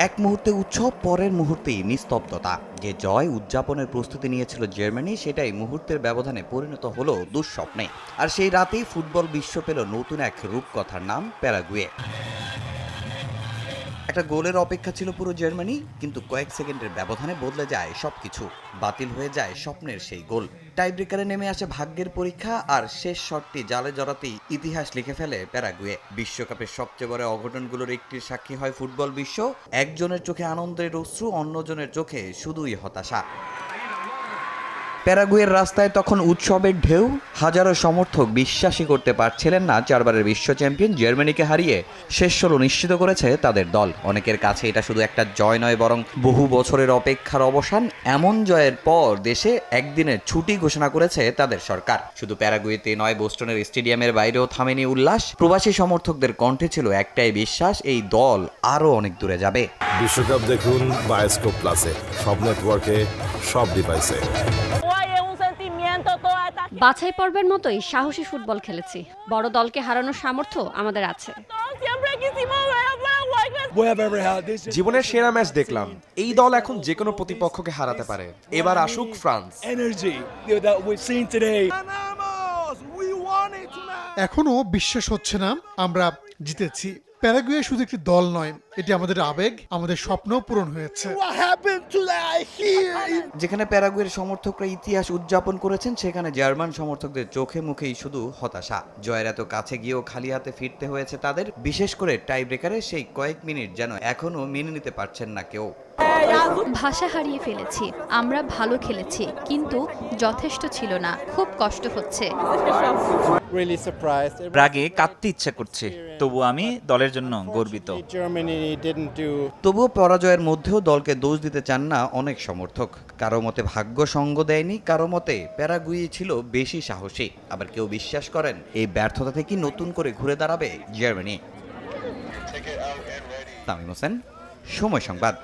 এক মুহূর্তে উৎসব, পরের মুহূর্তেই নিস্তব্ধতা। যে জয় উদযাপনের প্রস্তুতি নিয়েছিল জার্মানি, সেটাই মুহূর্তের ব্যবধানে পরিণত হলো দুঃস্বপ্নে। আর সেই রাতেই ফুটবল বিশ্ব পেল নতুন এক রূপকথার নাম প্যারাগুয়ে। একটা গোলের অপেক্ষা ছিল পুরো জার্মানি, কিন্তু কয়েক সেকেন্ডের ব্যবধানে বদলে যায় সবকিছু। বাতিল হয়ে যায় স্বপ্নের সেই গোল। টাই ব্রেকারে নেমে আসে ভাগ্যের পরীক্ষা, আর শেষ শটটি জালে জড়াতেই ইতিহাস লিখে ফেলে প্যারাগুয়ে। বিশ্বকাপের সবচেয়ে বড় অঘটনগুলোর একটির সাক্ষী হয় ফুটবল বিশ্ব। একজনের চোখে আনন্দের অশ্রু, অন্যজনের চোখে শুধুই হতাশা। প্যারাগুয়ের রাস্তায় তখন উৎসবের ঢেউ। হাজারো সমর্থক বিশ্বাসই করতে পারছিলেন না চারবারের বিশ্ব চ্যাম্পিয়ন জার্মানিকে হারিয়ে শেষ ১৬ নিশ্চিত করেছে তাদের দল। অনেকের কাছে এটা শুধু একটা জয় নয়, বরং বহু বছরের অপেক্ষার অবসান। এমন জয়ের পর দেশে একদিনের ছুটি ঘোষণা করেছে তাদের সরকার। শুধু প্যারাগুয়েতে নয়, বোস্টনের স্টেডিয়ামের বাইরেও থামেনি উল্লাস। প্রবাসী সমর্থকদের কণ্ঠে ছিল একটাই বিশ্বাস, এই দল আরও অনেক দূরে যাবে। বিশ্বকাপ দেখুন বায়োস্কোপ প্লাসে, সব নেটওয়ার্কে, সব ডিভাইসে। বাছাই পর্বের মতোই সাহসী ফুটবল খেলেছি। বড় দলকে হারানোর সামর্থ্য আমাদের আছে। জীবনের সেরা ম্যাচ দেখলাম। এই দল এখন যে কোনো প্রতিপক্ষকে হারাতে পারে। এবার আসুক ফ্রান্স। এখনো বিশ্বাস হচ্ছে না আমরা জিতেছি। প্যারাগুয়ে শুধু একটি দল নয়, এটি আমাদের আবেগ, আমাদের স্বপ্ন পূরণ হয়েছে। যেখানে প্যারাগুয়ের সমর্থকরা ইতিহাস উদযাপন করেছেন, সেখানে জার্মান সমর্থকদের চোখে মুখেই শুধু হতাশা। জয়ের এত কাছে গিয়েও খালি হাতে ফিরতে হয়েছে তাদের। বিশেষ করে টাই ব্রেকারে সেই কয়েক মিনিট যেন এখনো মেনে নিতে পারছেন না কেউ। ভাষা হারিয়ে ফেলেছি। আমরা ভালো খেলেছি, কিন্তু যথেষ্ট ছিল না। খুব কষ্ট হচ্ছে। রাগে কাঁদতে ইচ্ছা করছে, তবু আমি দলের জন্য গর্বিত। তবুও পরাজয়ের মধ্যেও দলকে দোষ দিতে চান না অনেক সমর্থক। কারো মতে ভাগ্য সঙ্গ দেয়নি, কারো মতে প্যারাগুয়ে ছিল বেশি সাহসী। আবার কেউ বিশ্বাস করেন এই ব্যর্থতা থেকে নতুন করে ঘুরে দাঁড়াবে জার্মানি। তামিম হোসেন, সময় সংবাদ।